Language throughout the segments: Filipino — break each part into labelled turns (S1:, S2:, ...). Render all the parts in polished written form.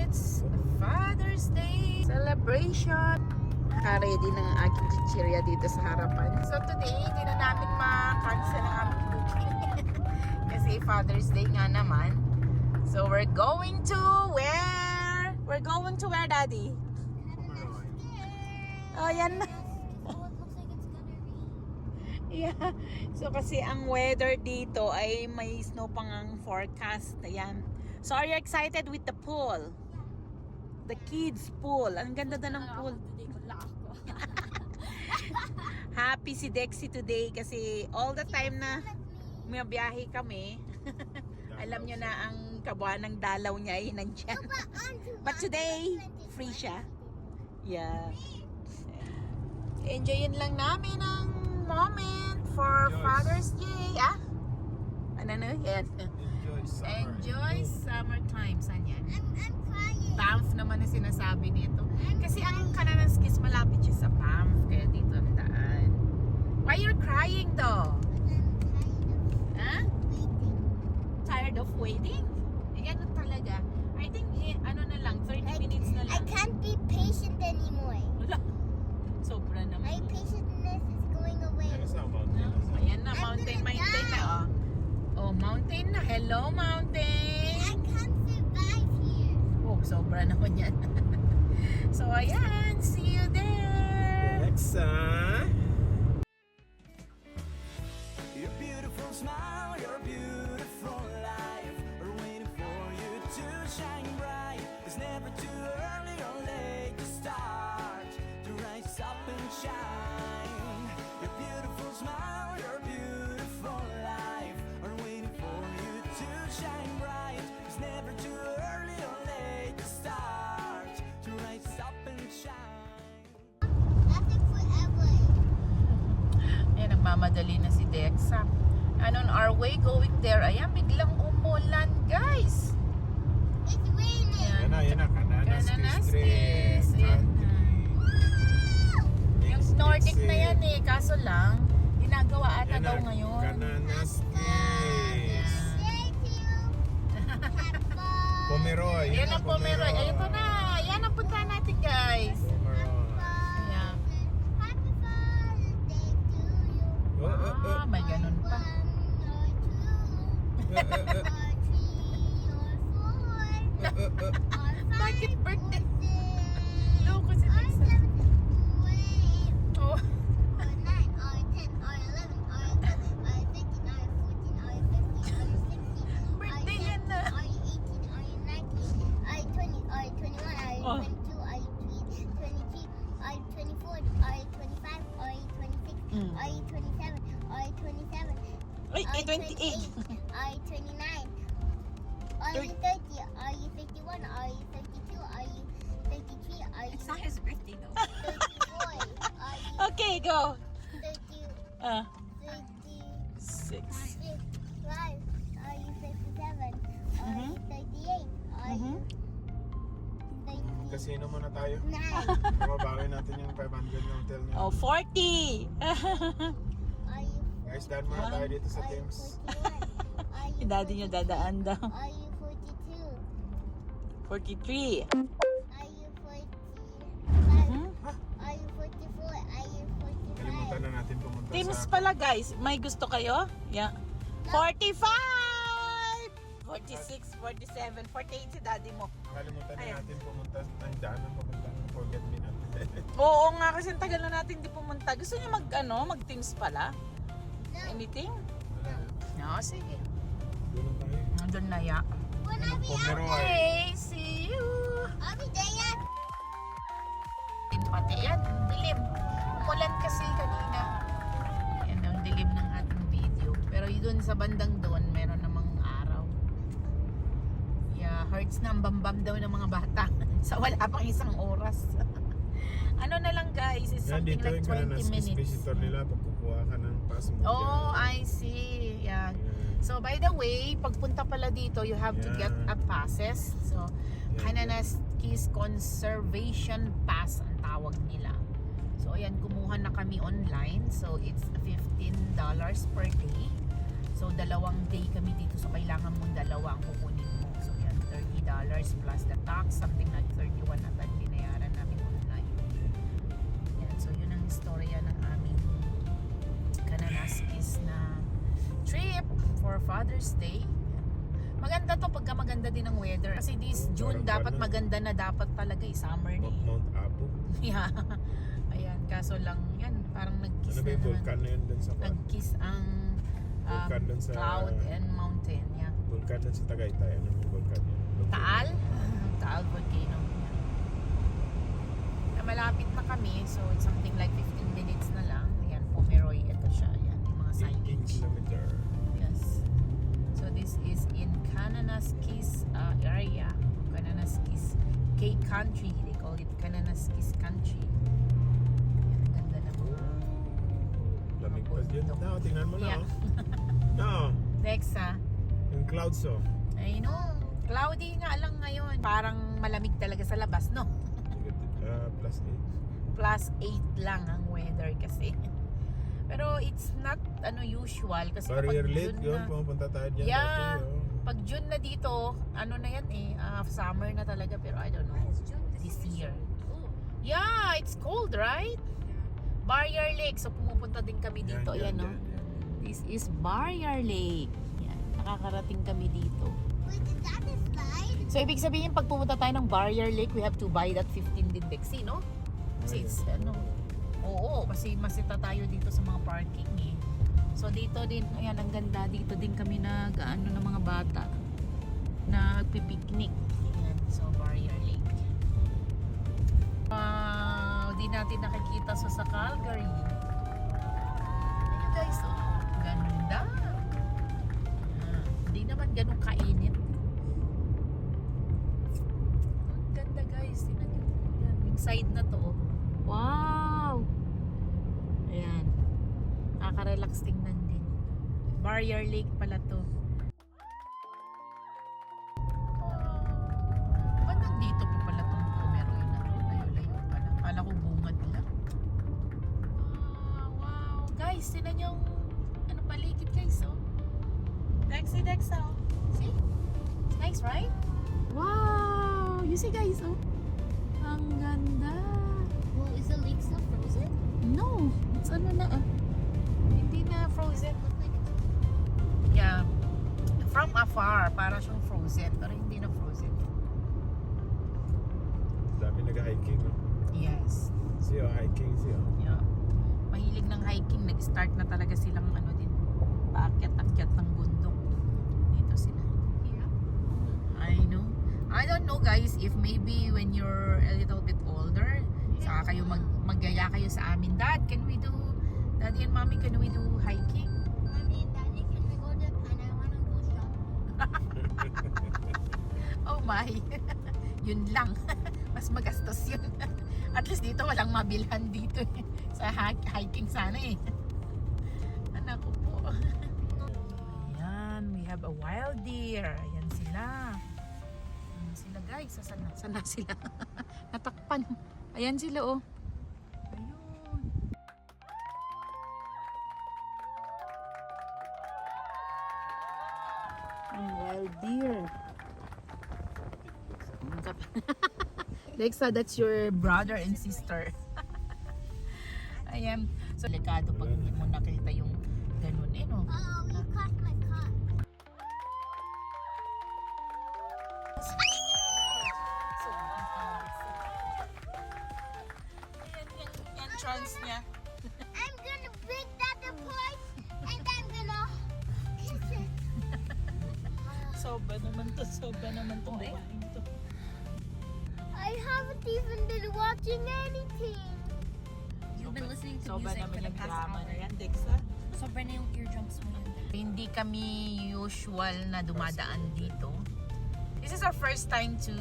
S1: It's Father's Day celebration. Ready ng aking chichirya dito sa harapan. So today, hindi na namin ma-cancel ang aming booking. Kasi Father's Day nga naman. So we're going to where? We're going to where, Daddy? Oh, yan na. Yeah. So kasi ang weather dito ay may snow pang ang forecast. Ayan. So are you excited with the pool? The kids pool. Ang ganda na ng pool. Happy si Dexy today kasi all the time na may biyahe kami. Alam nyo na ang kabuuan ng dalaw niya ay nandyan. But today, free siya. Yeah. Enjoyin lang namin ang moment for Father's Day. Ah? Ano na? Yan. Enjoy summertime. Saan yan?
S2: I'm crying.
S1: Banff naman na sinasabi nito. Kasi ang Kananaskis malapit siya sa Banff. Kaya dito ang daan. Why you're crying though? Huh? Tired of waiting? Ganun talaga. I think ano na lang, 30 minutes na
S2: I
S1: lang.
S2: can't be patient anymore.
S1: Wala. Sobra
S2: My
S1: naman.
S2: patientness is going away.
S1: Ayan na, mountain na. Oh, mountain na. Hello, mountain.
S2: I can't survive here.
S1: Oh, sobra naman yan. So, ayan. See you there.
S3: Alexa. Your beautiful smile, your beautiful life are waiting for you to shine bright. It's never too early or late to start to rise up and shine. Your beautiful smile, your beautiful life are waiting for you to shine bright. It's never too early or late to start to rise up and shine.
S2: Nothing forever.
S1: Ayan, nagmamadali na si Dexa. And on our way going there, ayan, biglang umulan, guys.
S2: It's raining.
S3: Yan na,
S1: Kananaskis. Ayan na. Yung Nordic na yan eh, kaso lang, ginagawa ata daw ngayon.
S3: Kananaskis.
S2: Thank you. Have fun.
S3: Pomeroy.
S1: Ayan ang Pomeroy. Ayan ito na. Ayan ang puntahan natin, guys. Yeah.
S2: Happy Father's Day to you.
S1: Ah, may ganun pa. Bakit birthday? Loko si Dexa. Oh. Birthday yan na. Oh. Mm. Ay, 28.
S2: Are you 29? Are you 30? Are you 31? Are you 32? Are you 33? Are you
S4: It's not his birthday though.
S2: 34? Are you
S1: Okay, go.
S2: 30?
S1: Ah,
S2: 36?
S1: 6.
S2: 5? Are you 57? Are you 38? Are you 39?
S3: Casino muna tayo. Mababawi natin yung 500 na hotel niya.
S1: Oh, 40.
S2: Are you
S3: Guys, daan muna tayo dito sa Thames.
S2: 41? Are you
S1: Yung daddy nyo dadaan daw.
S2: Are you 42?
S1: 43.
S2: Are you 45?
S1: Hmm?
S2: Are you 44? Are you 45?
S3: Kalimutan na natin pumunta
S1: Teams
S3: sa...
S1: pala, guys. May gusto kayo? Yeah. 45! 46, 47, 48 si daddy mo.
S3: Kalimutan na
S1: Ayan.
S3: natin pumunta ng daan ng papuntang Forget Me Not.
S1: Oo nga, kasi ang tagal na natin di pumunta. Gusto niyo mag-teams pala?
S2: No.
S1: Anything?
S3: Wala.
S1: No, sige.
S3: Doon tayo.
S1: Nandun na ya.
S2: When are we out?
S3: Pomeroy.
S1: Okay, see you!
S2: Are we there yet?
S1: Pati yan, ang dilim. Umulan kasi kanina. Yan ang dilim ng ating video. Pero yun sa bandang doon, meron namang araw. Yeah, hurts na ang bambam daw ng mga bata. Sa wala pang isang oras. Ano na lang guys, it's
S3: Yan,
S1: something
S3: dito
S1: like
S3: yung
S1: 20
S3: Kananaskis
S1: minutes.
S3: visitor nila pag kukuha ka ng pass mo.
S1: Oh,
S3: dyan.
S1: I see. Yeah. So by the way, pagpunta pala dito, you have to get a passes. So Kananaskis Conservation Pass ang tawag nila. So ayan, kumuha na kami online. So it's $15 per day. So dalawang day kami dito. So kailangan mong dalawa ang kukunin mo. So yan, $30 plus the tax, something like 31 at ang binayaran namin online. Yan, so yun ang istorya ng aming Kananaskis na trip for Father's Day. Maganda to pagka maganda din ang weather. Kasi this June dapat maganda na dapat talaga summer na eh.
S4: Mount Apo.
S1: Yeah. Ayan, kaso lang yan, parang nag-kiss
S4: Ano ba
S1: na
S4: yung
S1: naman.
S4: vulkan na yun dun sa
S1: Nag-kiss ang
S4: Vulkan dun sa-
S1: cloud and mountain. Yeah.
S4: vulkan dun sa Tagaytay? Ano yung vulkan yun?
S1: Taal? Taal volcano. Yeah. Malapit na kami, so it's something like 15 minutes na lang. Ayan, Pomeroy, ito siya. Ayan, yung mga
S4: 18
S1: signage.
S4: kilometer.
S1: Yes. So this is in Kananaskis area. Kananaskis K country. They call it Kananaskis country. Ayan, ganda ng mga
S4: Lamig pa yun.
S1: bundok.
S4: No, tingnan mo na.
S1: Yeah.
S4: Oh. No,
S1: Dexa.
S4: yung clouds oh.
S1: I know. Cloudy nga lang ngayon. Parang malamig talaga sa labas, no?
S4: Plus 8.
S1: Plus 8 lang ang weather kasi. Pero it's not usual kasi
S4: Barrier
S1: kapag
S4: Lake
S1: June
S4: yun,
S1: na,
S4: pumunta tayo dyan
S1: Yeah.
S4: dati. Oh.
S1: pag June na dito, ano na yan eh, summer na talaga pero I don't know. This year. Yeah, it's cold, right? Barrier Lake. So pumupunta din kami dito. Ayan, no? This is Barrier Lake. Yan. Nakakarating kami dito.
S2: Wait, is that a slide?
S1: So ibig sabihin pag pumunta tayo ng Barrier Lake, we have to buy that 15 din Dexy, no? Kasi it's oo, kasi masita tayo dito sa mga parking eh. So dito din, ayan ang ganda, dito din kami ng mga bata nagpi-picnic. Ayan, so Barrier Lake. Wow, di natin nakikita sa Calgary. Ayan guys, oh, ganda. Hindi naman ganun kainit. Ang ganda guys, tingnan niyo. Ayan, yung side na to. Oh. Wow! Ayan. Nakaka-relax tingnan din. Barrier Lake pala to. Ba't nandito po pala itong Pomeroy na to? Layo-layo pala. Kala ko bungad lang. Wow! Guys, tingnan yung paligid guys, oh. Dexa, oh. See? It's nice, right? Wow! You see guys, oh. Ang ganda.
S2: Well, is the lake still frozen?
S1: No, it's hindi na frozen. Yeah, from afar, para siyang frozen, pero hindi na frozen.
S4: Dami nag-hiking. No?
S1: Yes.
S4: Siya, hiking siya.
S1: Yeah. Mahilig ng hiking, nag-start na talaga silang din, paakyat-akyat ng bundok. Dito sila.
S2: Yeah.
S1: I know. I don't know guys, if maybe when you're a little bit older, saka kayo maggaya kayo sa amin. Daddy and Mommy, can we do hiking?
S2: Mommy and Daddy, can we go to Japan? I want to go shopping.
S1: Oh my. Yun lang. Mas magastos yun. At least dito walang mabilhan dito eh. Sa hiking sana eh. Anak ko po. Ayan, we have a wild deer. Ayan sila. Ayan sila guys. Sana sila. Natakpan. Ayan sila oh. Ayun. Ang wild deer. Lexa, that's your brother and sister. Ayan. So, delikado pag hindi mo nakita yung ganun eh, no?
S2: Oh, you caught my car.
S1: So, ayan yung entrance niya.
S2: I'm gonna break that apart and I'm gonna kiss it.
S1: Sobra naman to gawain to.
S2: I haven't even been watching anything.
S5: You've been listening to
S1: Sobra
S5: music for
S1: naman
S5: the
S1: yung
S5: past
S1: drama
S5: hour.
S1: na yan, Dexa.
S5: Sobra na yung eardrums mo yun.
S1: Hindi kami usual na dumadaan dito. This is our first time to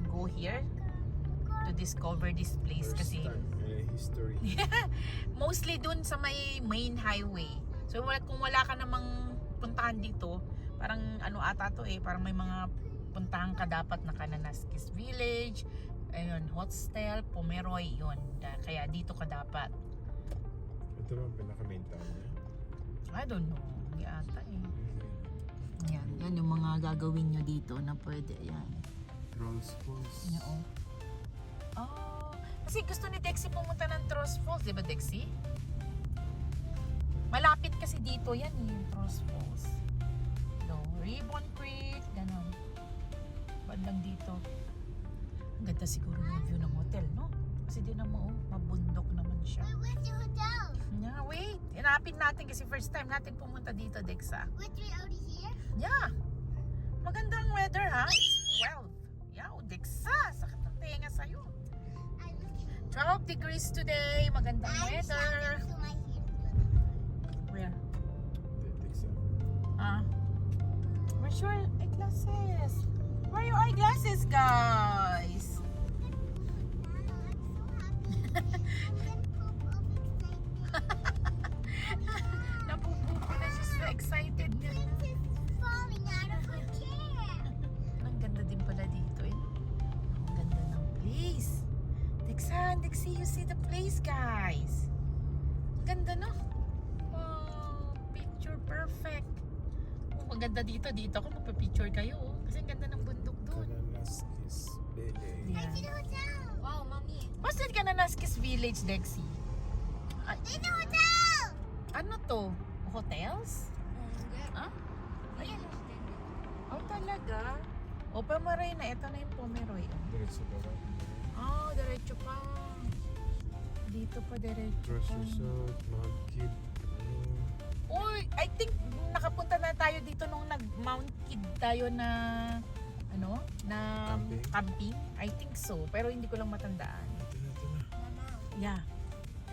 S1: go here to discover this place
S4: First
S1: kasi
S4: time, history.
S1: mostly dun sa may main highway. So kung wala ka namang puntahan dito, parang ata to eh, parang may mga puntahan ka dapat na Kananaskis Village, ayun, Hostel, Pomeroy, yun. Kaya dito ka dapat.
S4: Ito ba pinaka-main town niya?
S1: I don't know, hindi ata eh. Yan yung mga gagawin nyo dito na pwede. Yan.
S4: Trolls Falls.
S1: Oo. Oh, kasi gusto ni Dexy pumunta ng Trolls Falls, di ba Dexy? Malapit kasi dito yan yung Trolls Falls. No, Ribbon Creek, ganun. Bandang dito. Ang ganda siguro ng view ng hotel, no? Kasi di naman, mabundok naman siya.
S2: Wait, where's the hotel?
S1: Yeah, wait. Inapin natin kasi first time natin pumunta dito, Dexa.
S2: Wait, we already here?
S1: Yeah. Magandang weather, ha? It's 12. Yeah, Dexa. Sakit ng tenga sa'yo.
S2: I'm looking.
S1: 12 degrees today. Magandang
S2: I'm
S1: weather.
S2: shouting to my ear.
S1: Where?
S4: Dexa.
S1: Where's your eyeglasses? Where are your eyeglasses, guys? Napupupo na siya sa excited niya.
S2: Falling out of her chair.
S1: Ang ganda din pala dito eh. Ang ganda ng place. Dexan, Dexy, you see the place, guys. Ang ganda, no? Oh, picture perfect. Oh, maganda dito. Dito ako magpa-picture kayo. Oh. Kasi ang ganda ng bundok doon.
S4: Kananaskis Bele.
S2: I see the hotel.
S5: Wow, mommy.
S1: What's that Kananaskis Village, Dexy? Ay,
S2: There's a hotel.
S1: ano to? Hotels? Ah?
S5: Ayan.
S1: Oh, talaga? O, Pomeroy na. Ito na yung Pomeroy.
S4: Diretso ba ba?
S1: Oh, diretso pa. Dito pa diretso
S4: Cross
S1: pa.
S4: Resort, Mount Kid.
S1: Uy, I think nakapunta na tayo dito nung nag-Mount Kid tayo na ano, na
S4: Camping?
S1: camping. I think so, pero hindi ko lang matandaan.
S4: Ito na.
S5: Mama.
S1: Yeah.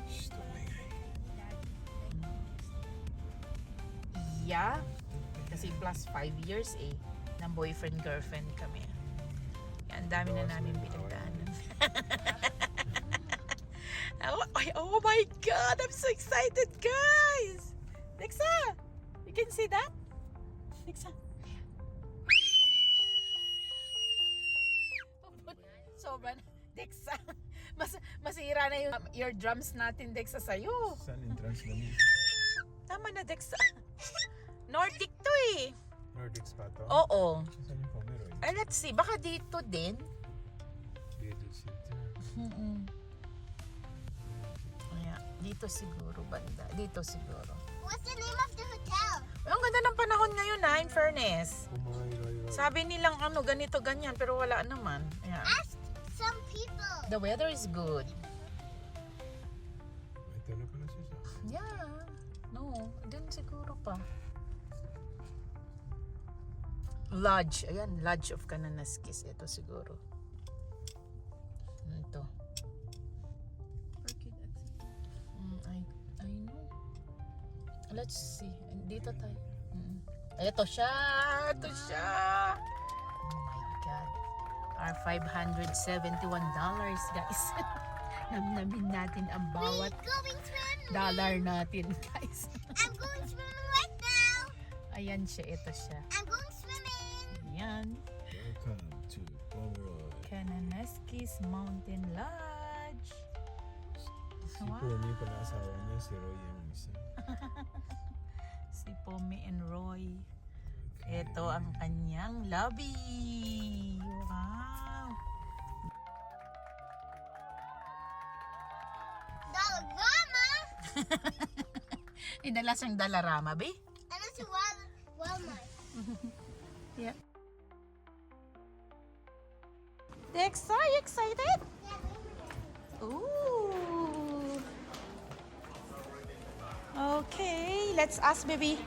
S4: Shh, tumingay.
S1: Yeah. Kasi plus 5 years eh. Ng boyfriend-girlfriend kami. Ang dami na namin pinagdaanan. Oh my God! I'm so excited, guys! Dexa! You can see that? Dexa? Sobrang, Dexa. Masira na yung eardrums natin, Dexa, sa'yo.
S4: Saan entrance namin?
S1: Tama na, Dexa. Nordic to eh.
S4: Nordic Spa to?
S1: Oo.
S4: Saan yung Pomeroy?
S1: Let's see. Baka dito din.
S4: Dito City.
S1: Kaya, dito siguro banda. Dito siguro.
S2: What's the name of the hotel?
S1: Ang ganda ng panahon ngayon na, in fairness.
S4: Pumayroy.
S1: Sabi nilang ano, ganito, ganyan, pero wala naman. Ayan.
S2: Ask some people.
S1: The weather is good.
S4: Ito na pala siya sa
S1: Yeah. No, dun siguro pa. Lodge. Ayan, Lodge of Kananaskis. Ito siguro. Ito. I know. Let's see. Dito tayo. Ito siya! Ito siya! Oh my God. Our $571, guys. Namnamin natin ang bawat
S2: We're going swimming.
S1: dollar natin, guys.
S2: I'm going swimming right now.
S1: Ayan siya. Ito siya.
S2: I'm going swimming.
S1: Ayan.
S4: Welcome to Pomeroy.
S1: Kananaskis Mountain Lodge.
S4: Si
S1: Wow.
S4: Pomi pala asawa niya, si Roy yung isa.
S1: Si Pomi and Roy. Ito ang kanyang lobby. Wow.
S2: Dollarama.
S1: Idala siyang Dalarama, be?
S2: And it's a Walmart.
S1: Yeah. Dex, are you excited? Ooh. Okay, let's ask, baby.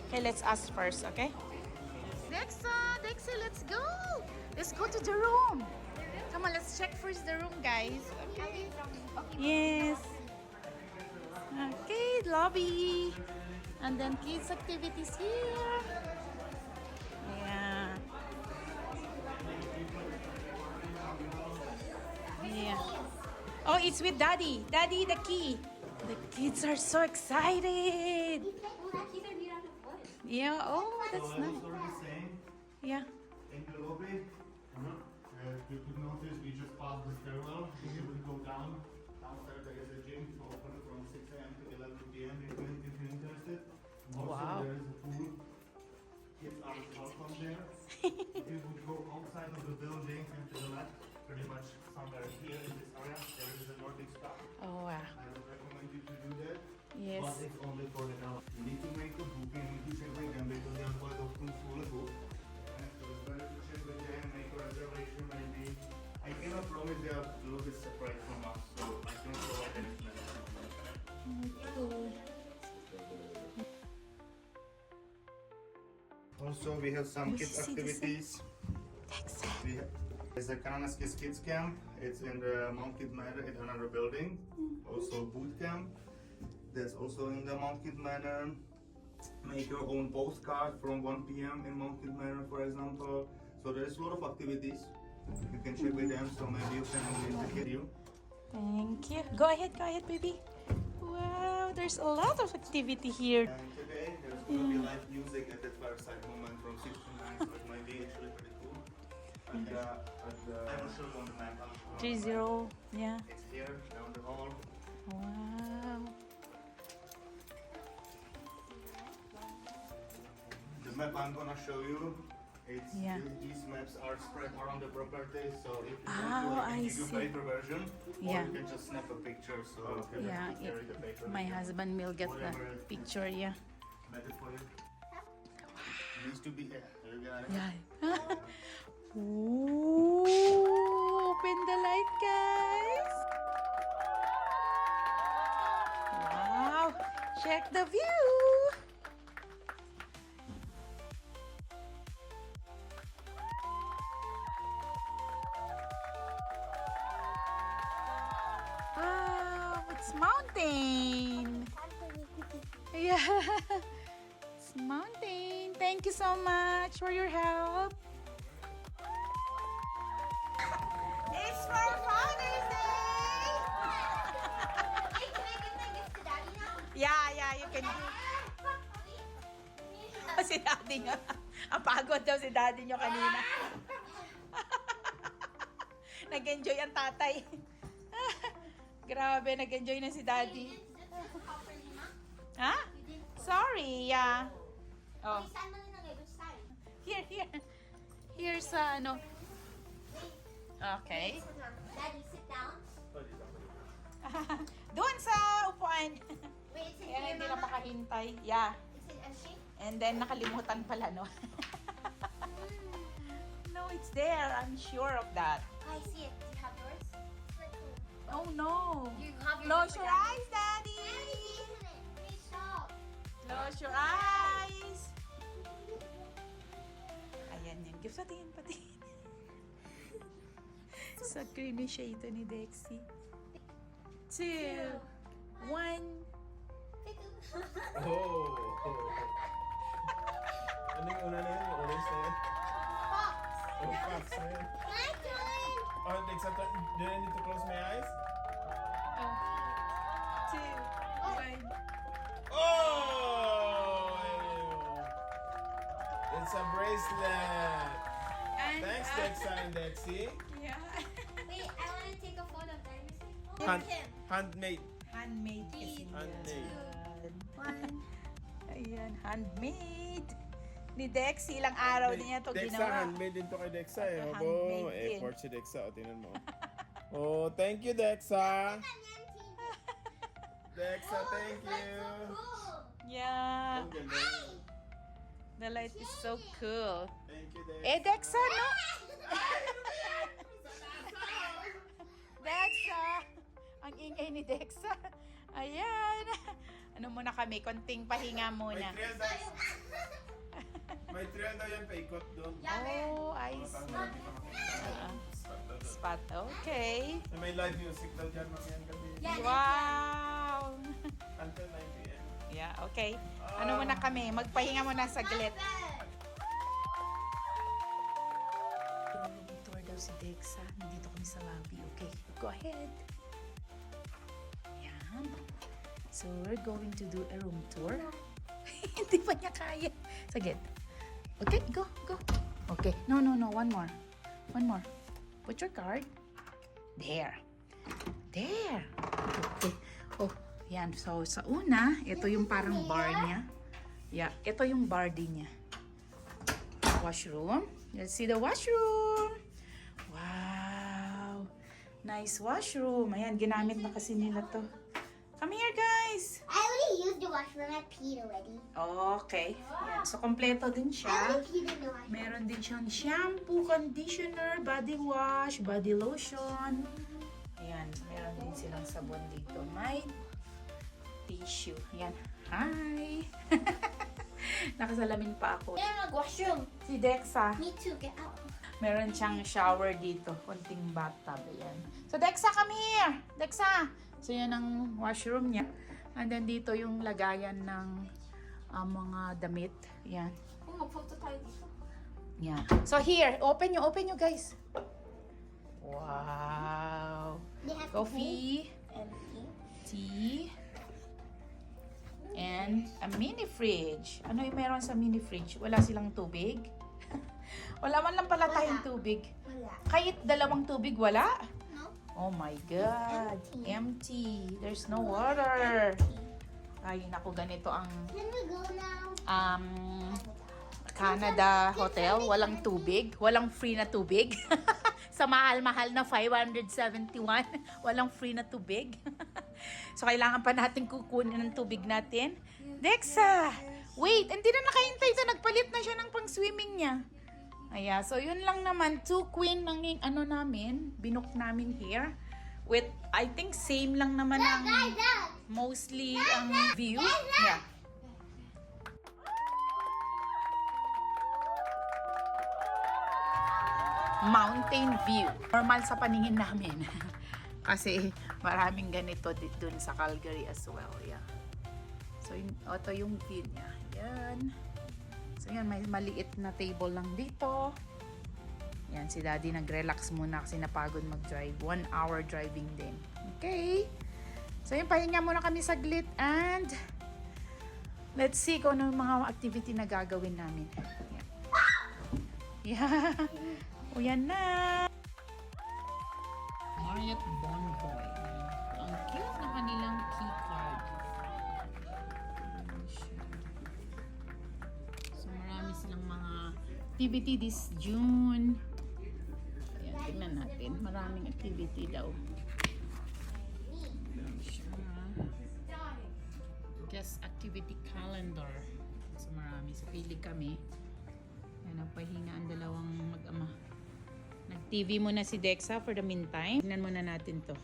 S1: Okay, let's ask first, okay? Dexa, let's go. Let's go to the room. Come on, let's check first the room, guys. Okay. Yes. Okay, lobby. And then kids activities here. Yeah. Yeah. Oh, it's with Daddy. Daddy, the key. The kids are so excited. Yeah. Oh, that's nice.
S6: Sort of the same
S1: Yeah.
S6: in the lobby. You could notice we just passed the stairwell. We will go down. Downstairs there is a gym open from 6 a.m. to 11 p.m. if you're interested. Also
S1: Wow.
S6: there is a pool. Kids are pretty much somewhere here in this area. There is a Nordic spa.
S1: Oh, wow.
S6: I would recommend you to do that.
S1: Yes.
S6: But it's only for the now. You need to make a booking. You check with them because they are quite often full of book. And so it's better to check with them, make a reservation maybe. I cannot promise they are a little bit separate from us, so I cannot provide any information. Also, we have some kids activities. We have, there's a Kananaskis Kids Camp. It's in the Mount Kid Manor in another building. Also boot camp. There's also in the Mount Kid Manor. Make your own postcard from 1 p.m. in Mount Kid Manor, for example. So there's a lot of activities. You can check with them. So maybe you can indicate you.
S1: Thank you. Go ahead, baby. Wow, there's a lot of activity here.
S6: And today there's going to be live music at that fireside moment from 6 to 9. So it might be actually pretty cool. And I will show you on the map.
S1: 3-0. Yeah.
S6: It's here down the hall.
S1: Wow.
S6: The map I'm gonna show you, it's
S1: Yeah.
S6: these maps are spread around the property. So if you
S1: Oh,
S6: want to, I
S1: I
S6: can give you
S1: see.
S6: paper version,
S1: Yeah.
S6: or you can just snap a picture. So you can
S1: Yeah,
S6: actually carry the paper.
S1: My husband will get the picture, yeah.
S6: Better for you. Needs to be here. You got it.
S1: Yeah. Ooh, open the light, guys. Wow. Check the view. Wow, it's mountain. Yeah. It's mountain. Thank you so much for your help.
S2: It's for Father's Day! Hey, can I give my gift to Daddy now?
S1: Yeah, you can. Si daddy niya. Ang pagod daw si daddy niyo kanina. Nag-enjoy ang tatay. Grabe, nag-enjoy na si daddy. Ha? Sorry, yeah. Oh,
S2: Saan mo nilagay? Which side?
S1: here. Here sa ano. Okay.
S2: Sit down. Daddy, sit down.
S1: Doon sa upuan.
S2: Wait, it's in
S1: Kaya
S2: here,
S1: hindi na
S2: Mama.
S1: makahintay. Yeah.
S2: It's in empty?
S1: And then nakalimutan pala, no? No, it's there. I'm sure of that.
S2: I see it. Do you have yours?
S1: Oh, no.
S2: You have yours.
S1: Close your eyes, Daddy.
S2: Daddy, isn't it? Please stop.
S1: Close your eyes. Ayan yung gift. Patingin. Sa creamy siya ito ni Dexy. 2, 1.
S4: Oh! Ano yung una na yun? Yung orange na yun?
S2: Fox.
S4: Oh, fox na yun.
S2: My turn.
S4: Oh, next time, do I need to close my eyes?
S1: 2, 1.
S4: Oh! It's a bracelet.
S1: And,
S4: Thanks, Dexa and Dexy.
S1: Yeah.
S2: Wait, I want to take a photo of Daddy.
S4: Handmade.
S1: Handmade kasi
S4: Handmade.
S1: yan. Ayan, handmade. Ni Dex, ilang araw din niya ito
S4: Dexa,
S1: ginawa.
S4: handmade din to kay Dexa eh.
S1: Ito,
S4: Obo,
S1: handmade din.
S4: effort si Dexa. O, tingnan mo. Oh, thank you, Dexa. Dexa, thank you.
S2: Cool.
S1: Yeah,
S4: Ang ganda.
S1: the light is so cool.
S4: Thank you, Dexa.
S1: Eh, Dexa, no? Dexa! Ang ingay ni Dexa. Ayan. Ano muna kami? Konting pahinga
S4: May
S1: muna.
S4: trail daw. May trail daw yan, paikot doon.
S1: Oh, I see. Spot. Okay.
S4: May live music daw dyan mamayang gabi.
S1: Wow!
S4: Until 9 p.m.
S1: Yeah, okay. Ano muna kami? Magpahinga muna saglit. Tour daw si Dexa. Nandito kami sa lobby. Okay, go ahead. Yan. So, we're going to do a room tour. Hindi pa niya kaya. Saglit. Okay, go. Okay, no. One more. Put your card. There. Okay. Oh, yan. So, sa una, ito yung parang bar niya. Yeah, ito yung bar din niya. Washroom. Let's see the washroom. Wow. Nice washroom. Ayan, ginamit na kasi nila to. Come here, guys.
S2: I already used the washroom. I peed already.
S1: Okay. Ayan. So, kompleto din
S2: I
S1: siya.
S2: already peed in the washroom.
S1: Meron din siyang shampoo, conditioner, body wash, body lotion. Ayan. Meron din silang sabon dito. May tissue. Ayan. Hi! Nakasalamin pa ako.
S2: Yeah, washroom.
S1: Si Dexa.
S2: Me too. Get out.
S1: Meron siyang shower dito. Konting bathtub. Ayan. So, Dexa, come here! Dexa! So, yan ang washroom niya. And then, dito yung lagayan ng mga damit. Ayan.
S5: Oh, magphoto tayo dito.
S1: Yan. So, here. Open nyo, guys. Wow!
S2: They have
S1: Coffee,
S2: empty.
S1: tea, and a mini fridge. Ano yung meron sa mini fridge? Wala silang tubig? Wala man lang pala tayong tubig.
S2: Wala.
S1: Kahit dalawang tubig, wala?
S2: No.
S1: Oh my God.
S2: Empty.
S1: Empty. There's no water. Ay, naku, ganito ang
S2: Can we go now?
S1: Canada hotel. Walang tubig. Walang free na tubig. Sa mahal-mahal na 571, walang free na tubig. So, kailangan pa natin kukunin ng tubig natin. Dexa! Wait, hindi na nakahintay ito. Nagpalit na siya ng pang-swimming niya. Ayan, so yun lang naman. 2 queen ng ano namin. Binook namin here. With, I think, same lang naman ang mostly ang view. Yeah. Mountain view. Normal sa paningin namin. Kasi maraming ganito dun sa Calgary as well. Yeah. So, ito yung view niya. Yan. So, yan. May maliit na table lang dito. Yan. Si Daddy nag-relax muna kasi napagod mag-drive. 1 hour driving din. Okay. So, yun. Pahinga muna kami saglit and let's see kung ano yung mga activity na gagawin namin. Yan. Yeah. O yan na! Marriott Bonvoy. Ang cute na kanilang keycard. So marami silang mga activity this June. Ayan, tingnan natin. Maraming activity daw. Ayan siya. Guest activity calendar. So marami. So pili kami. Ayan, napahinga ang dalawang mag-ama. Nag-TV muna si Dexa for the meantime. Tingnan muna natin to.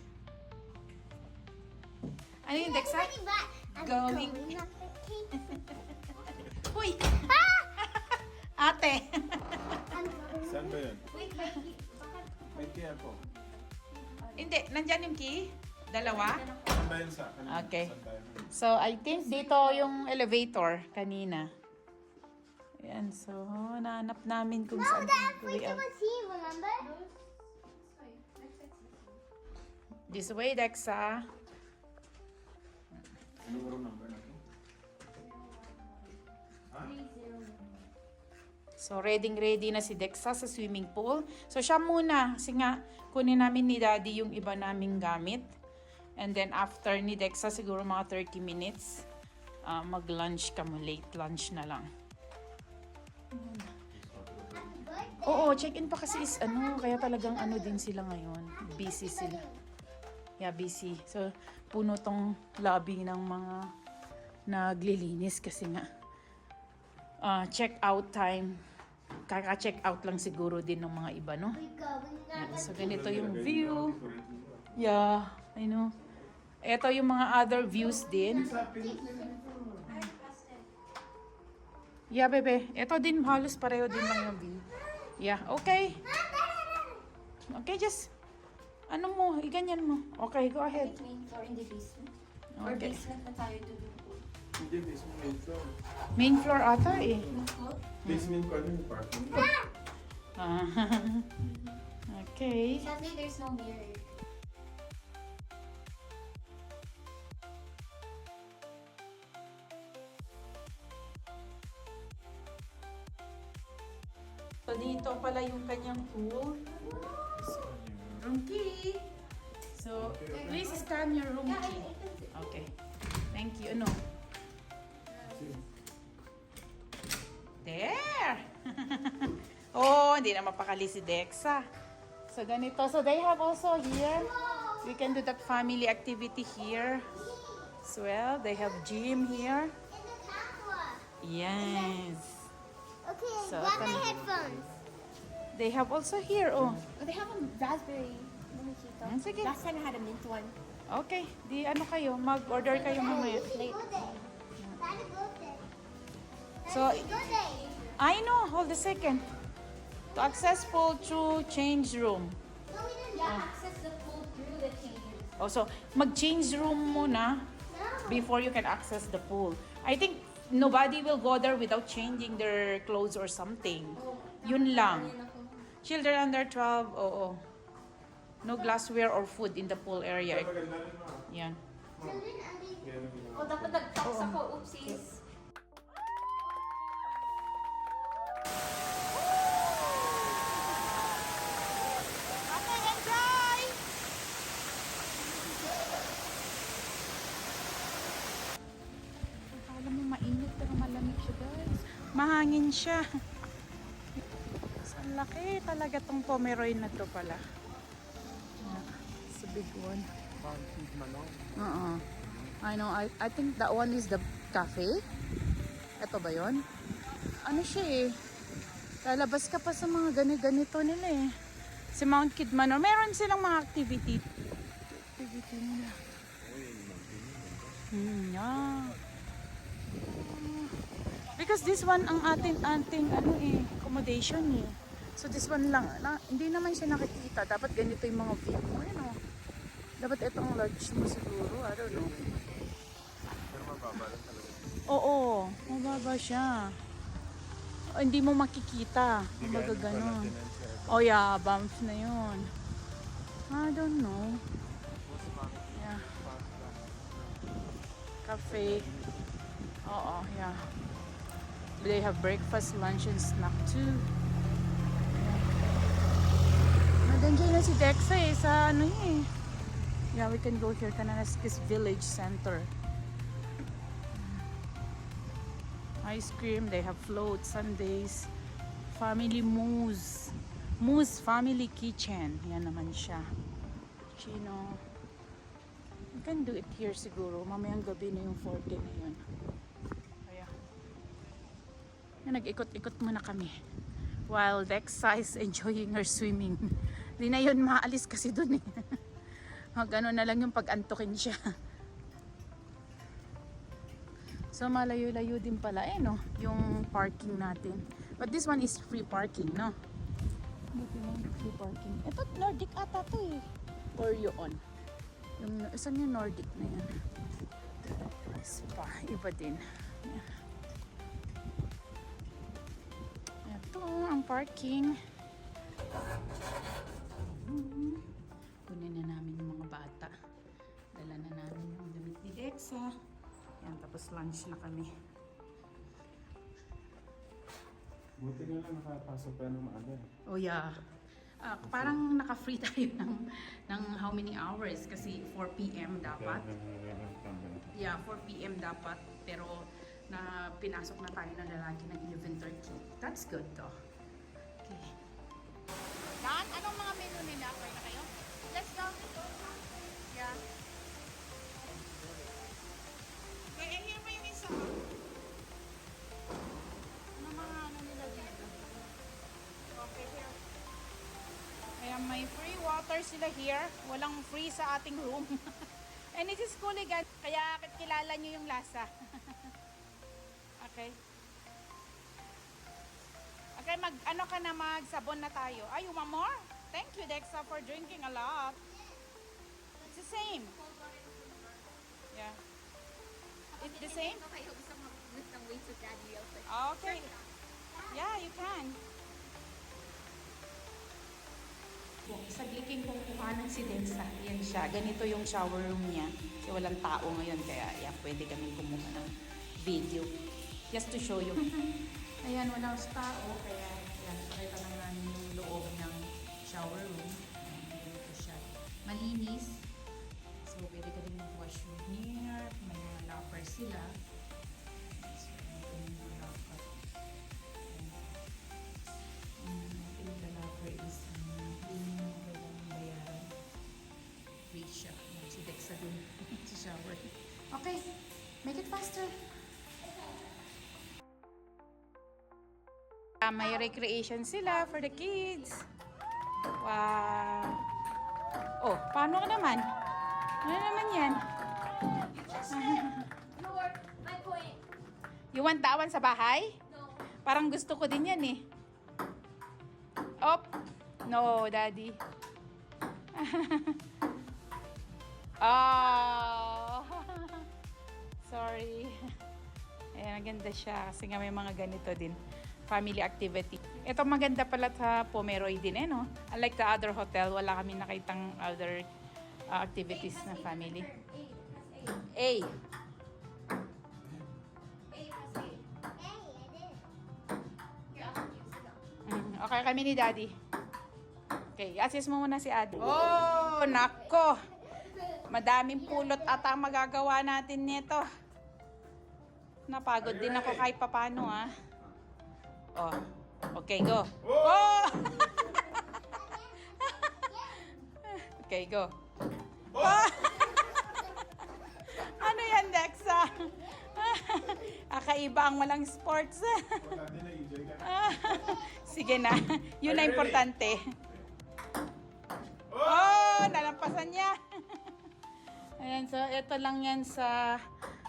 S1: Ano yung Dexa? Going. Uy! Ate!
S4: Saan ba yun? May key ako.
S1: Hindi, nandyan yung key? Dalawa?
S4: Saan ba yun sa?
S1: Okay.
S4: Saan tayo?
S1: So, I think dito yung elevator kanina. Ayan, so nahanap namin kung saan yung way out.
S2: here, remember?
S1: This way, Dexa.
S4: Anong room number na to?
S1: So, ready na si Dexa sa swimming pool. So, siya muna. Kasi nga, kunin namin ni Daddy yung iba naming gamit. And then, after ni Dexa, siguro mga 30 minutes, mag-lunch kami. Late lunch na lang. Oo, check-in pa kasi is kaya talagang din sila ngayon. Busy sila. Yeah, busy. So, puno tong lobby ng mga naglilinis kasi nga check out time. Kaka-check out lang siguro din ng mga iba, no? Yeah, so, ganito yung view. Yeah, I know. Ito yung mga other views din. Yeah, bebe. Ito din, halos pareho din lang yung view. Yeah, okay. Okay, just, iganyan mo. Okay, go ahead.
S5: Main floor in the basement. Or
S1: Okay.
S5: basement na tayo dun.
S4: Hindi, basement main floor.
S1: Main floor ata eh.
S4: Basement ko ano yung parking.
S1: Ah, okay.
S5: Sadly, there's no mirror.
S1: So, dito pala yung kanyang pool. Room key. So, please scan your room key. Okay. Thank you. Ano? There! Oh, hindi na mapakali si Dexa. So ganito. So they have also here, we can do that family activity here as well. They have gym here.
S2: In the tower.
S1: Yes.
S2: Okay,
S1: So,
S2: grab my
S1: can-
S2: headphones.
S1: They have also here. Oh,
S5: Oh, they have a raspberry mojito.
S1: sige.
S5: Last time I had a mint one.
S1: Okay. Di ano kayo, mag-order kayo mamaya.
S2: Good day. That's a good day.
S1: So,
S2: Good day.
S1: I know. Hold a second. To access pool through change room.
S2: No, we didn't.
S5: Yeah, access the pool through the changes.
S1: Also, mag-change room muna
S2: No.
S1: before you can access the pool. I think nobody will go there without changing their clothes or something. Yun lang. Children under 12, oo. No glassware or food in the pool area.
S4: Maganda rin mo.
S1: Yan.
S2: Children under
S4: Yan ang ginawa.
S5: Oh, dapat nag-talks ako. Oopsies.
S1: Okay, enjoy! Akala mo mainit pero malamig siya, guys. Mahangin siya. Ang laki talaga tong Pomeroy na to pala. Yeah, it's a big one. I know. I think that one is the cafe. Ito ba yon? Ano siya eh? Lalabas ka pa sa mga ganito nila eh. Si Mount Kidman. Meron silang mga activity nila. Yeah. Because this one ang ating ano eh, accommodation eh. So this one lang, hindi naman siya nakikita. Dapat ganito yung mga view mo, ano. Dapat itong lodge mo siguro, I don't know.
S4: Pero mababa lang talaga.
S1: Oo, mababa siya. Hindi mo makikita. Kumbaga ganon. Oh yeah, Banff na yun. I don't know. Yeah. Cafe. Oo, yeah. They have breakfast, lunch, and snack too. Nandiyan na si Dexa eh, sa ano eh. Yeah, we can go here, Kananaskis Village Center. Ice cream, they have floats, sundaes, family mousse. Mousse Family Kitchen. Yan naman siya. Chino. We can do it here siguro. Mamayang gabi na yung 40 na yun. Kaya. Yan, nag-ikot-ikot muna kami. While Dexa is enjoying her swimming. Di na yun maalis kasi dun eh. Gano'n na lang yung pag-antokin siya. So malayo-layo din pala eh no, yung parking natin. But this one is free parking, no? Free parking. Ito Nordic ata to eh. Or yun. Yung, saan yung Nordic na yan? Spa, iba din. Yan. Ito ang parking. Kunin na namin yung mga bata. Dala na namin yung damit ni Dexa. Yan, tapos lunch na kami.
S4: Buti nga lang nakapasok pa ng maaga.
S1: Oh yeah. Parang naka-free tayo ng how many hours? Kasi 4 p.m. dapat. Yeah, 4 p.m. dapat. Pero na pinasok na tayo ng lalaki ng 11:30. That's good though. Okay. Dan, anong mga menu nila? Okay na kayo? Let's go. Yeah. Okay, eh, here pa yung isa. Ano mga ano nila dito? Okay, here. Kaya may free water sila here. Walang free sa ating room. And it is Kuligan. Kaya kilala nyo yung lasa. Okay. Okay, ano ka na, magsabon na tayo. Ay, you want more? Thank you, Dexa, for drinking a lot. It's the same. Yeah. It's the same?
S5: Okay, gusto mo ng weights of daddy real quick.
S1: Okay. Yeah, you can. Sagliking kung kuhanan si Dexa. Yan siya. Ganito yung shower room niya. Kasi walang tao ngayon. Kaya yan, pwede kami kumuha ng video. Just to show you. Ayan, walang tao. Kaya yan, pakita lang namin yung loob ng shower room. Ayan, ganito siya. Malinis. So, pwede ka din mag-washroom here. May mga locker sila. So, ito yung mga locker. Ayan. Ito yung locker is cleaning shower. Okay, make it faster. May recreation sila for the kids. Wow. Oh, paano ka naman? Ano naman yan?
S5: Lord, my point.
S1: You want that one sa bahay?
S5: No.
S1: Parang gusto ko din yan eh. Op. No, daddy. Oh. Sorry. Ayan, maganda siya. Kasi nga may mga ganito din. Family activity. Ito maganda pala sa Pomeroy din eh, no? Unlike the other hotel, wala kami nakitang other activities na family.
S5: A.
S1: A.
S5: A has A.
S2: Hey, I did.
S5: Here, I'll help you. Sit down.
S1: Okay kami ni daddy. Okay, assist mo muna si Adi. Oh, nako. Madaming pulot ata ang magagawa natin nito. Napagod din ako kahit papano ah. Oh. Okay, go. Oh! Okay, go. Oh! Ano yan, Dexa? Akaiba ang walang sports. Sige na. Yun na importante. Oh! Nalampasan niya. Ayan, so ito lang yan sa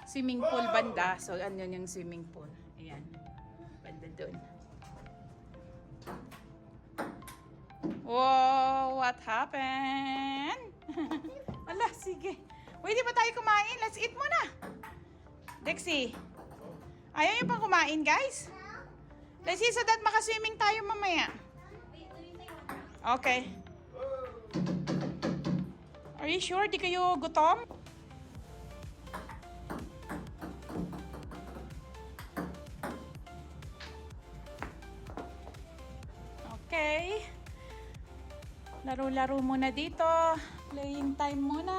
S1: swimming pool banda. So, ano yung swimming pool. Ayan. Banda doon. Wow! What happened? Ala, sige. Uy, di ba tayo kumain? Let's eat muna. Dexy. Ayaw niyo pang kumain, guys? Let's eat so that makaswimming tayo mamaya.
S5: Wait, let me say one round.
S1: Okay. Are you sure? Di kayo gutom? Okay. Laro-laro muna dito. Playing time muna.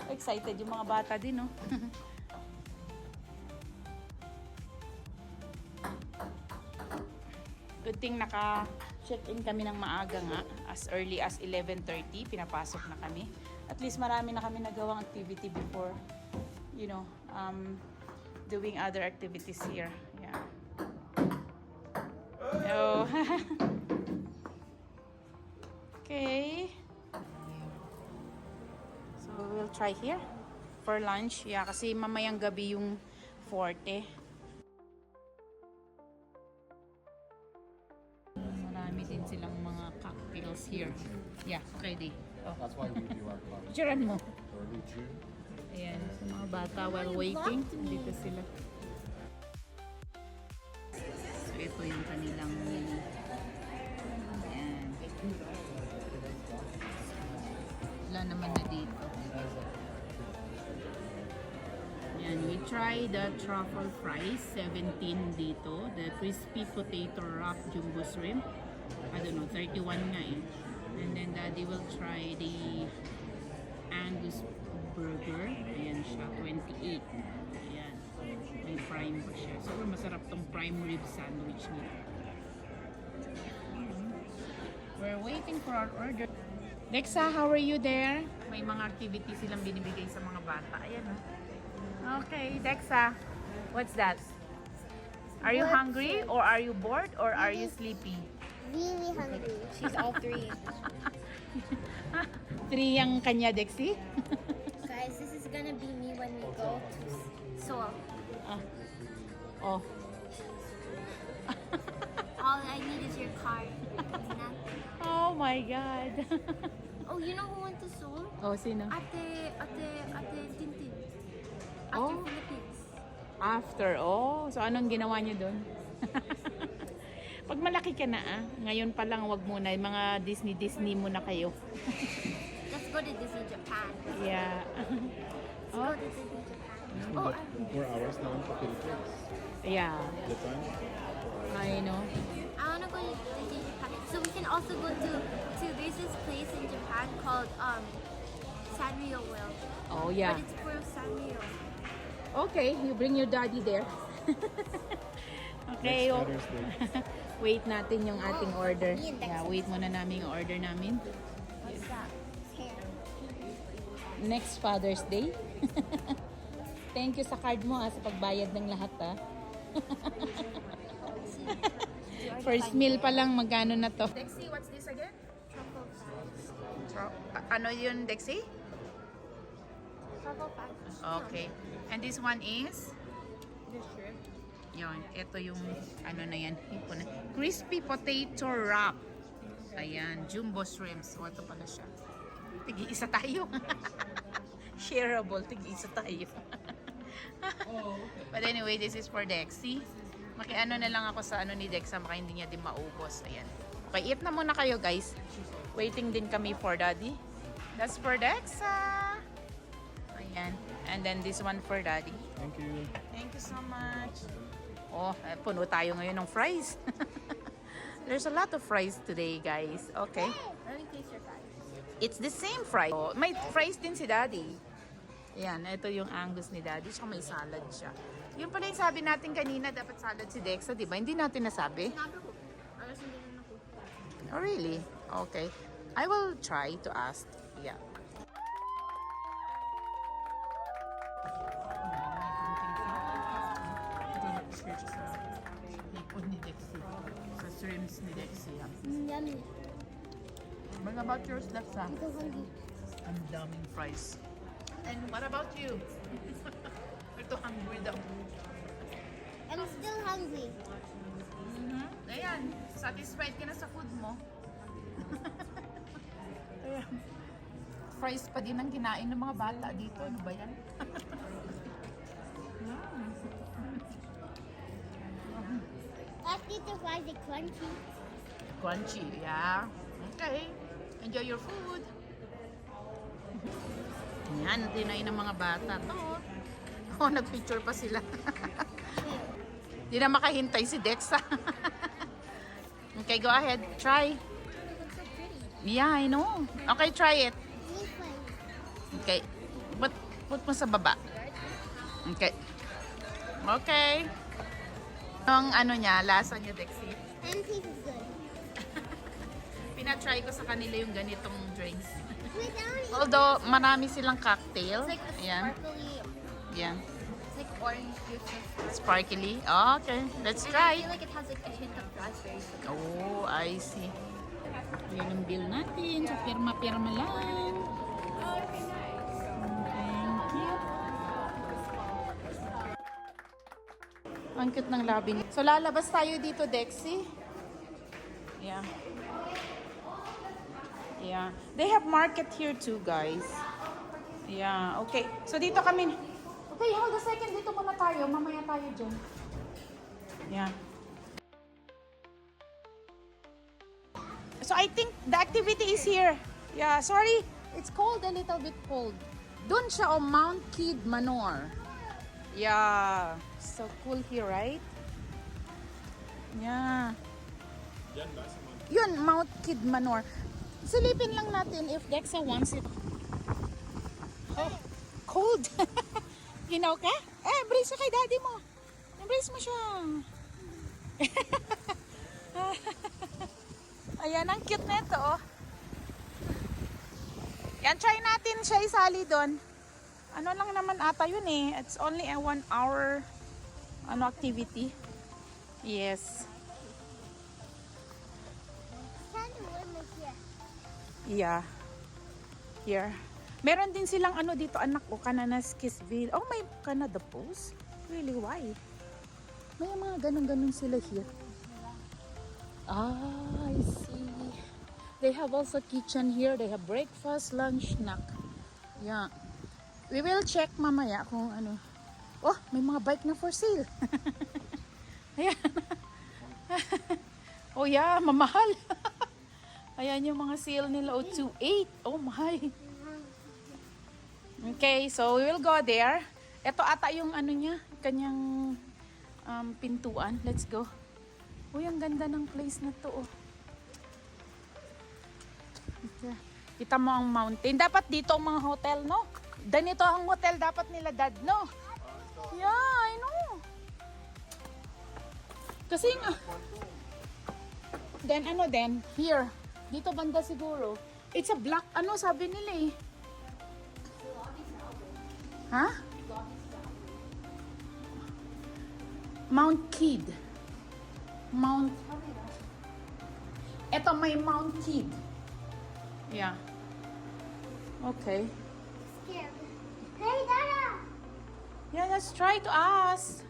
S1: Excited yung mga bata din, no? Good thing naka-check-in kami ng maaga nga. As early as 11:30, pinapasok na kami. At least marami na kami nagawang activity before, you know, doing other activities here. Yeah. Oh. Okay. So, we'll try here for lunch. Yeah, kasi mamayang gabi yung forte. Marami din silang mga cocktails here. Yeah, ready. Oh.
S7: That's why we do our club
S1: Picturean mo.
S7: early June.
S1: Ayan, sa mga bata while waiting, dito sila. So, ito yung kanilang menu. Ayan. Wala naman na dito. Ayan, we try the truffle fries, 17 dito. The crispy potato wrap jumbo shrimp. I don't know, 31 nga eh. And then daddy will try the Angus burger. Ayan siya, 28. Ayan. May prime pa siya. Super masarap tong prime rib sandwich nila. We're waiting for our order. Dexa, how are you there? May mga activities silang binibigay sa mga bata. Ayan o. Okay, Dexa. What's that? Are you hungry? Or are you bored? Or are you sleepy?
S2: Really hungry.
S5: She's all three.
S1: 3 yung kanya, Dexy?
S5: Guys, this is gonna be me when we go to Seoul.
S1: Oh.
S5: All I need is your card. Nothing.
S1: Oh my God.
S5: Oh, you know who went to Seoul?
S1: Oh, sino?
S5: Ate Tintin. After
S1: Oh.
S5: Philippines.
S1: After, oh. So, anong ginawa niyo doon? Pag malaki ka na, ngayon pa lang, wag muna. Yung mga Disney muna kayo.
S5: Let's go to Disney Japan.
S1: Yeah.
S5: Let's go to Disney Japan. Oh,
S7: 4 hours now for Philippines.
S1: Yeah.
S7: Japan.
S1: I know.
S5: I wanna go to Disney Japan. So we can also go to there's this place in Japan called Sanrio World.
S1: Oh, yeah.
S5: But it's for Sanrio.
S1: Okay, you bring your daddy there. Okay.
S7: Next Father's Day.
S1: Wait natin yung ating order. Yeah, wait muna namin yung order namin.
S5: What's that? Hair.
S1: next Father's Day. Thank you sa card mo sa pagbayad ng lahat First meal pa lang, magkano na to? Dexy, what's this again?
S5: Truffle fries.
S1: Ano yun, Dexy?
S5: Truffle fries.
S1: Okay. And this one is?
S5: The shrimp.
S1: Yun, ito yung ano na yan. Crispy potato wrap. Ayan, jumbo shrimps. O, ito pala siya. Tig-isa tayo. Shareable, tig-isa tayo. But anyway, this is for Dexy. Makiano na lang ako sa ano ni Dexa, maka hindi niya din maubos. Ayan. Okay, eat na muna kayo guys. Waiting din kami for Daddy. That's for Dexa. Ayan. And then this one for Daddy.
S7: Thank you.
S1: Thank you so much. Oh, puno tayo ngayon ng fries. There's a lot of fries today, guys. Okay.
S5: Let me taste your fries.
S1: It's the same fries. Oh, may fries din si Daddy. Ayan, ito yung Angus ni Daddy. Tsaka may salad siya. Yun pala yung sabi natin kanina, dapat salad si Dexa, di ba? Hindi natin nasabi.
S5: Sinabi ko. Alas hindi na ako.
S1: Oh, really? Okay. I will try to ask. Yeah. Ipon ni Dexy. Sa shrimps ni Dexy.
S2: Yummy.
S1: What about yours, Dexa?
S2: I'm so hungry.
S1: Ang daming fries. And what about you? Ito, hungry daw.
S2: I'm still hungry.
S1: Ayan, satisfied ka na sa food mo. Ayan. Fries pa din ang kinain ng mga bata dito. Ano ba yan?
S2: After the fries are crunchy.
S1: Crunchy, yeah. Okay. Enjoy your food. Yan, tinain ng mga bata to. Oh, nagpicture pa sila. Di na makahintay si Dexa. Okay, go ahead. Try. Yeah, I know. Okay, try it.
S2: This one.
S1: Okay. Put mo sa baba. Okay. Okay. Ang ano niya, lasa niya, Dexy.
S2: And tastes good.
S1: Pinatry ko sa kanila yung ganitong drinks.
S2: Without it.
S1: Although, marami silang cocktail.
S5: It's like a
S1: Ayan.
S5: sparkly.
S1: Yan.
S5: It's like orange juice.
S1: Sparkly. Oh, okay. Let's
S5: And I
S1: try.
S5: feel like it has like a hint of raspberry.
S1: Oh, I see. Yan ang bill natin. So, pirma-pirma lang. Thank you. Ang cute ng lobby. So, lalabas tayo dito, Dexy. Yeah. Yeah. They have market here too, guys. Yeah. Okay. So, dito kami. Okay, hold a second. Dito muna tayo. Mamaya tayo dyan. Yeah. So I think the activity is here. Yeah, sorry. It's cold, a little bit cold. Doon siya Mount Kidd Manor. Yeah. So cool here, right? Yeah. Yun, Mount Kidd Manor. Silipin lang natin if Dexa wants it. Oh, cold. Ginaw ka? Embrace ka kay daddy mo. Embrace mo siya. Ayan, ang cute na ito, oh. Yan, try natin siya isali doon. Ano lang naman ata yun eh. It's only a 1 hour activity. Yes.
S2: Candy worm is here.
S1: Yeah. Here. Meron din silang ano dito, anak ko, Canana's Kissville. Oh, may Canada Post? Really, why? May mga ganun-ganun sila here. Ah, I see. They have also kitchen here. They have breakfast, lunch, snack. Yeah. We will check mamaya kung ano. Oh, may mga bike na for sale. Ayan. Oh yeah, mamahal. Ayan yung mga sale nila. Oh, 2.8. Oh my. Okay, so we will go there. Ito ata yung ano niya, kanyang pintuan. Let's go. Uy, ang ganda ng place na to. Oh. Kita mo ang mountain. Dapat dito ang mga hotel, no? Ganito ang hotel dapat nila, Dad, no? Yeah, I know. Kasi nga. Then ano then? Here. Dito banda siguro. It's a black, ano sabi nila eh. Ha? Mount Kidd. Mount... Ito may Mount Kidd. Yeah. Okay.
S2: Scared. Hey, Dada!
S1: Yeah, let's try to ask.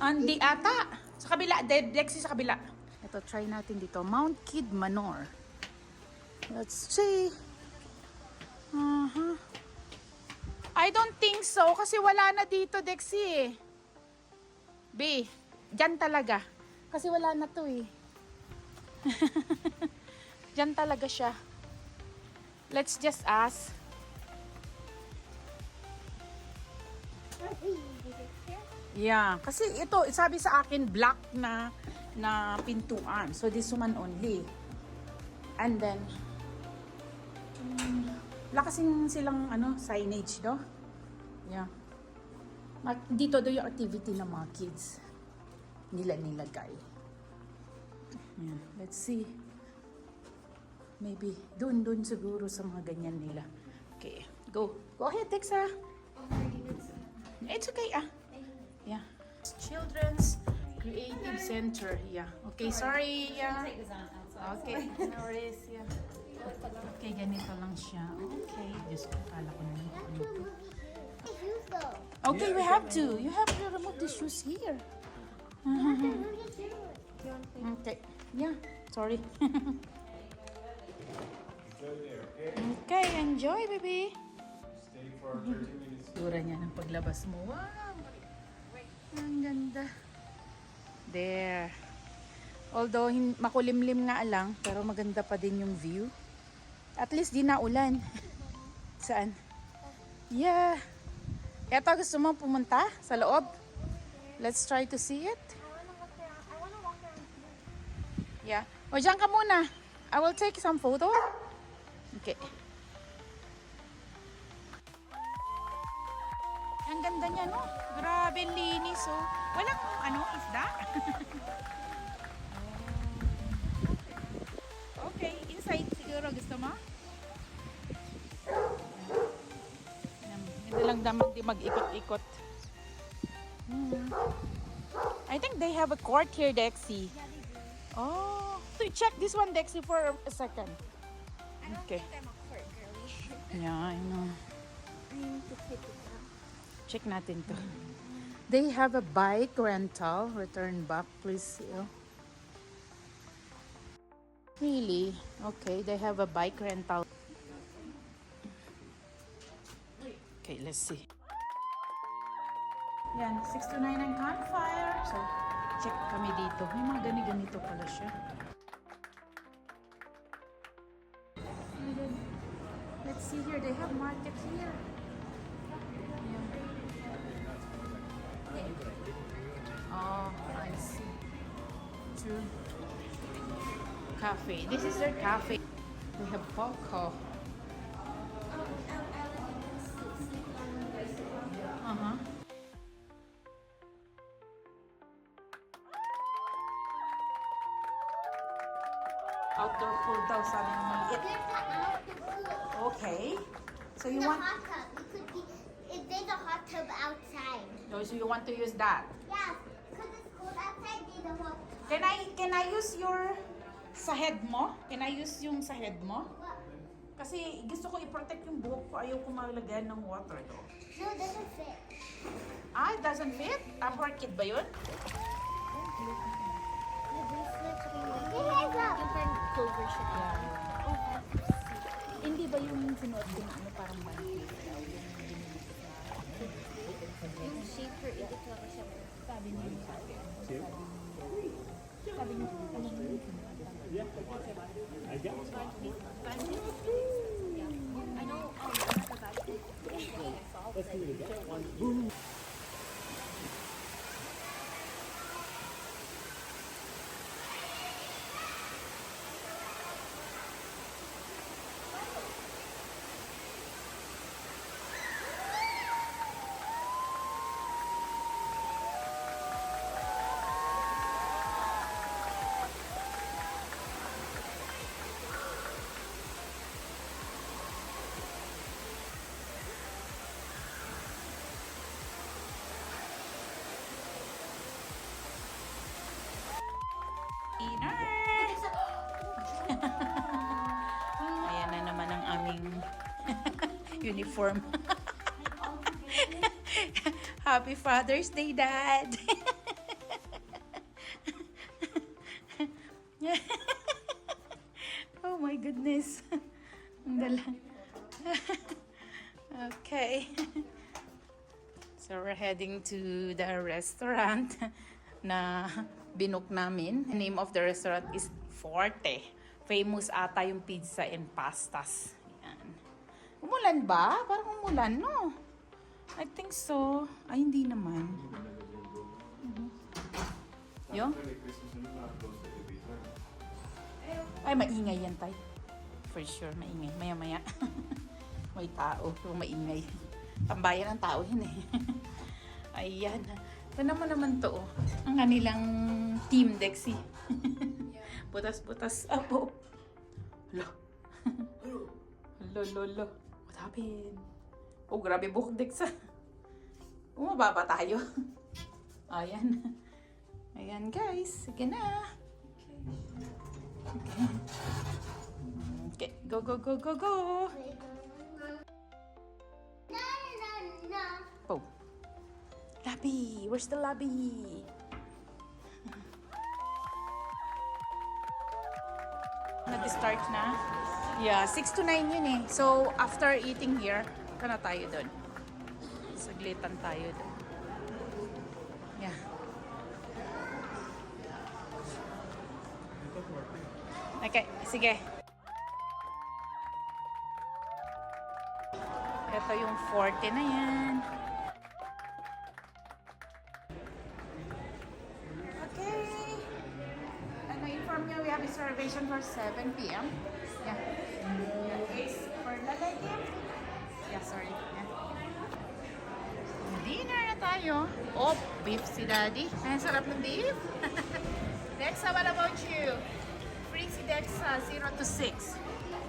S1: Andy ata. Sa kabila. Dexy sa kabila. Ito, try natin dito. Mount Kidd Manor. Let's see. I don't think so. Kasi wala na dito, Dexy eh. B, dyan talaga. Kasi wala na to eh. Dyan talaga siya. Let's just ask. Yeah, kasi ito, sabi sa akin, black na pintuan. So, this one only. And then, wala kasing silang signage, no? Yeah. Dito do yung activity ng mga kids. Nila nilagay. Yeah, let's see. Maybe, dun siguro sa mga ganyan nila. Okay, go. Go ahead, Texa. It's okay, Yeah. Children's Creative Center. Yeah. Okay, sorry. Yeah. Okay. No worries. Yeah. Okay, ganito lang siya. Okay. Diyos ko, kala ko naman kung ano to.
S2: Shoes though.
S1: Okay, we have to. You have to remove the shoes here. Okay. Yeah. Sorry. Okay, enjoy, baby.
S4: Stay for 30 minutes.
S1: Tura niya ng paglabas mo. Wow! Ang ganda. There. Although makulimlim nga lang, pero maganda pa din yung view. At least di na ulan. Saan? Yeah. Eto, gusto mo pumunta sa loob? Let's try to see it.
S2: I wanna walk around.
S1: Yeah. O, dyan ka muna. I will take some photo. Okay. Ang ganda niya, no? Grabe, linis, oh. Walang, isda? Okay, inside siguro. Gusto mo? Hindi lang naman di mag-ikot-ikot. I think they have a court here, Dexy. Oh, so check this one, Dexy, for a second. Okay.
S2: I'm a court girly.
S1: Yeah, I know.
S2: I need to take it out.
S1: Check natin to. They have a bike rental. Return back, please. Really? Okay, they have a bike rental. Okay, let's see. Yan, 6 to 9 ang campfire. So, check kami dito. May mga ganito pala siya. And then, let's see here. They have market here. Oh, I see. True. Cafe. This is their cafe. They have Poco. Uh-huh. Outdoor pool daw sabi ng maliit.
S2: There's the outdoor pool.
S1: Okay. So you
S2: The
S1: want,
S2: hot tub. It could be. If there's a hot tub outside.
S1: so you want to use that?
S2: Yeah, because it's cold outside. There's a hot tub.
S1: Can I use your sa head mo? Can I use yung sa head mo?
S2: What?
S1: Kasi gusto ko i-protect yung buhok ko. Ayaw ko malagyan ng water to.
S2: No, it doesn't fit.
S1: Ah, it doesn't fit? Tambour kid ba yun?
S5: Clover siya.
S1: Hindi ba yung sinuot din parang banti?
S5: Yung shape for it, clover siya.
S1: Sabi niya yung sabi niya
S5: I know, the bag.
S1: uniform. Happy Father's Day, Dad! Oh my goodness. Ang dala. Okay. So we're heading to the restaurant na binook namin. The name of the restaurant is Forte. Famous ata yung pizza and pastas. Yan. Umulan ba? Parang umulan, no? I think so. Ay, hindi naman. Yo? Ay, maingay yan, tay. For sure, maingay. Maya-maya. May tao. Yung maingay. Tambayan ng tao yun eh. Ayan. Tignan mo naman to. Oh. Ang kanilang team, Dexy. Butas-butas. Apo. Hala. Lolo. What happened? Oh, grabe buhok, Dex. Bumaba pa tayo. Ayan. Ayan, guys. Sige na. Okay. Go. Oh. Lobby. Where's the lobby? Nag-start na? Yeah, 6 to 9 yun eh. So, after eating here, na tayo doon. Saglitan tayo doon. Yeah. Okay, sige. Ito yung Forte na yan. Okay. Ano, inform nyo, we have a reservation for 7 p.m. Yeah. Case for lalagyan. Yeah, sorry. Yeah. Dinner na tayo. Oh, beef si Daddy. Ay, sarap ng beef. Dexa, what about you? Free si Dexa, 0 to 6.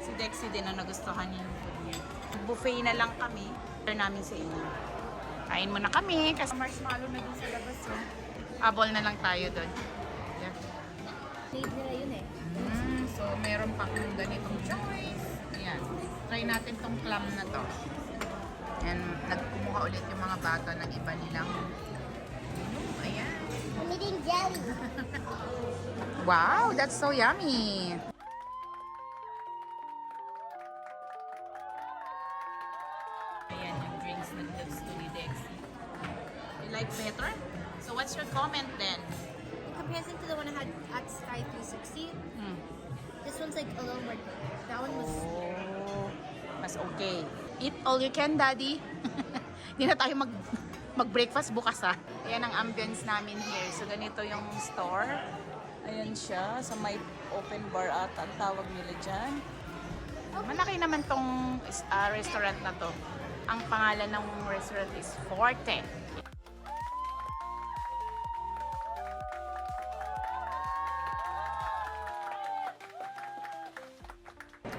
S1: Si Dexy din na nagustuhan niya yung food niya. Buffet na lang kami. Order namin sa inyo. Kain muna kami kasi marshmallow na dun sa labas. So, habol na lang tayo dun. Yeah.
S5: Need nila yun eh.
S1: So, meron pang ganitong choice. Ayan. Try natin tong clam na to. Ayan. Nagkumuha ulit yung mga bata ng iba nilang ayan.
S2: I'm eating jelly.
S1: Wow, that's so yummy. Ayan yung drinks na gusto ni Dexy. You like better? So what's your comment then?
S5: In comparison to the one I had at Sky 360, this one's like a little more good. That one was...
S1: Oh, mas okay. Eat all you can, Daddy. Hindi na tayo mag-breakfast bukas ha. Ayan ang ambience namin here. So ganito yung store. Ayan siya. Sa may open bar ata ang tawag nila dyan. Malaki naman tong restaurant na to. Ang pangalan ng restaurant is Forte.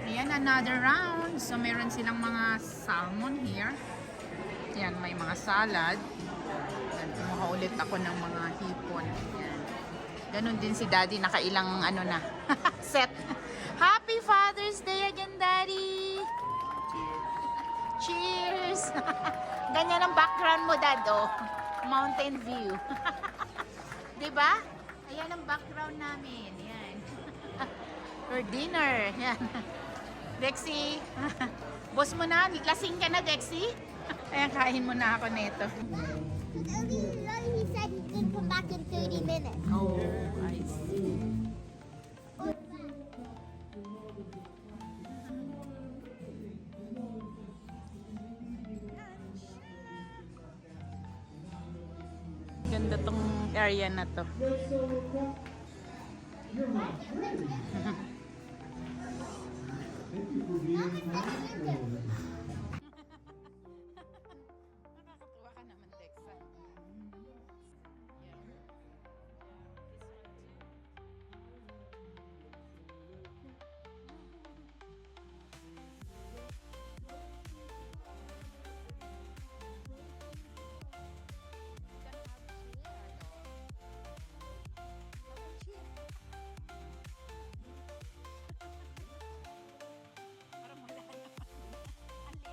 S1: Ayan, another round. So, meron silang mga salmon here. Ayan, may mga salad. Ayan, kumuha ulit ako ng mga hipon. Ayan. Ganon din si Daddy, nakailang ano na, set. Happy Father's Day again, Daddy! Cheers! Ganyan ang background mo, Dad, oh. Mountain view. Diba? Ayan ang background namin. Ayan. For dinner. Ayan. Dexy, boss mo na, lasing ka na, Dexy. Ayan, kain mo na ako nito.
S2: He said he's gonna come back in 30 minutes.
S1: Oh, I see. Ganda tong area na to. Nakakatuwa ka naman, Dexa. Parang wala naman. Ang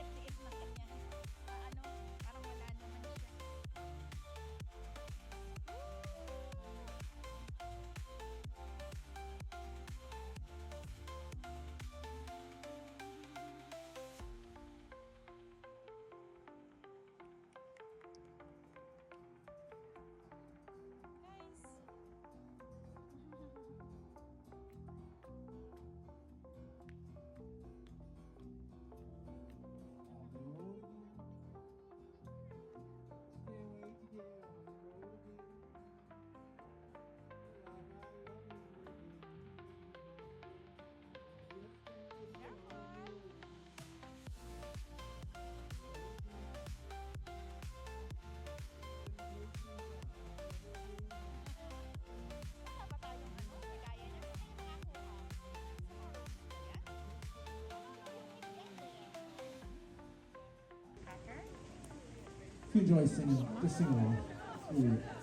S8: If you enjoy singing, just sing along.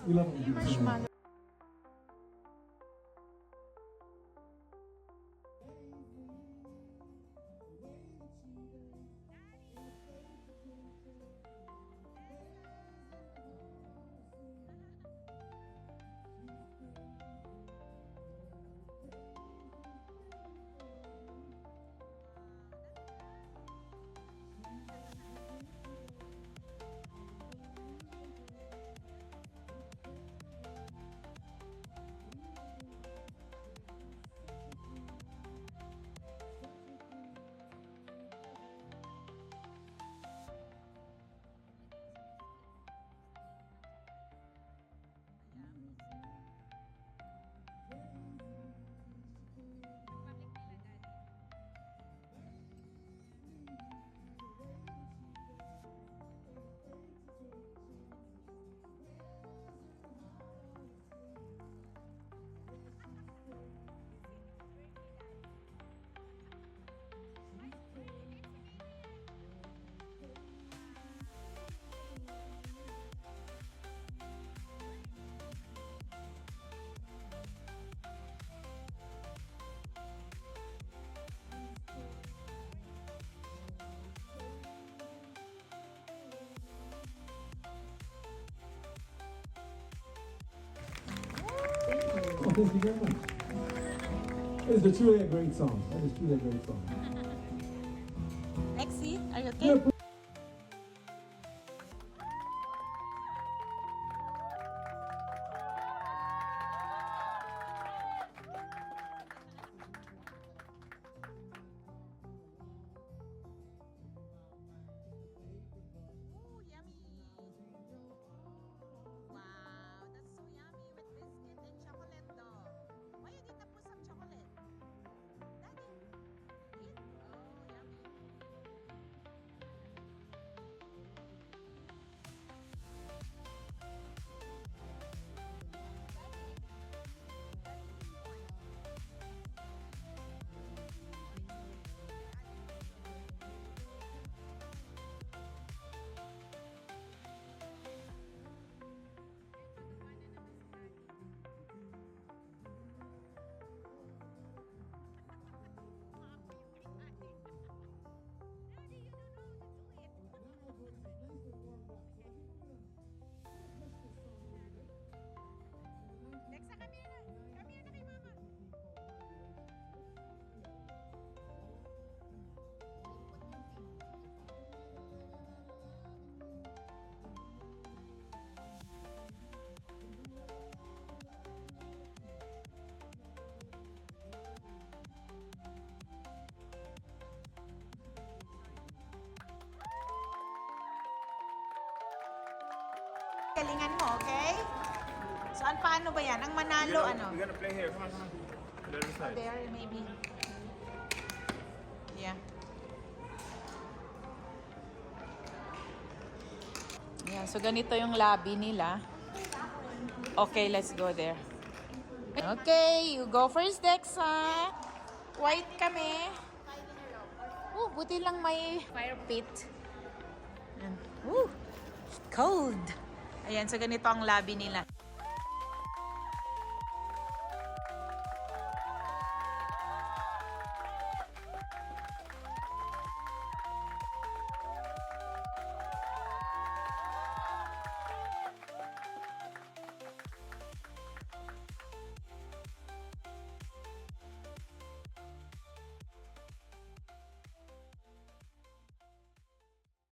S8: We love it when people sing along. Oh, thank you very much. That is truly a great song. That is truly a great song.
S1: Lexi, are you okay? Galingan mo, okay? So, paano ba yan? Ang manalo, ano?
S4: We're gonna play here. Come on, come on. The other side.
S1: There, maybe. Yeah. Yeah, so ganito yung lobby nila. Okay, let's go there. Okay, you go first, Dexa. White kami. Oh, buti lang may fire pit. Cold. Ayan, so ganito ang lobby nila.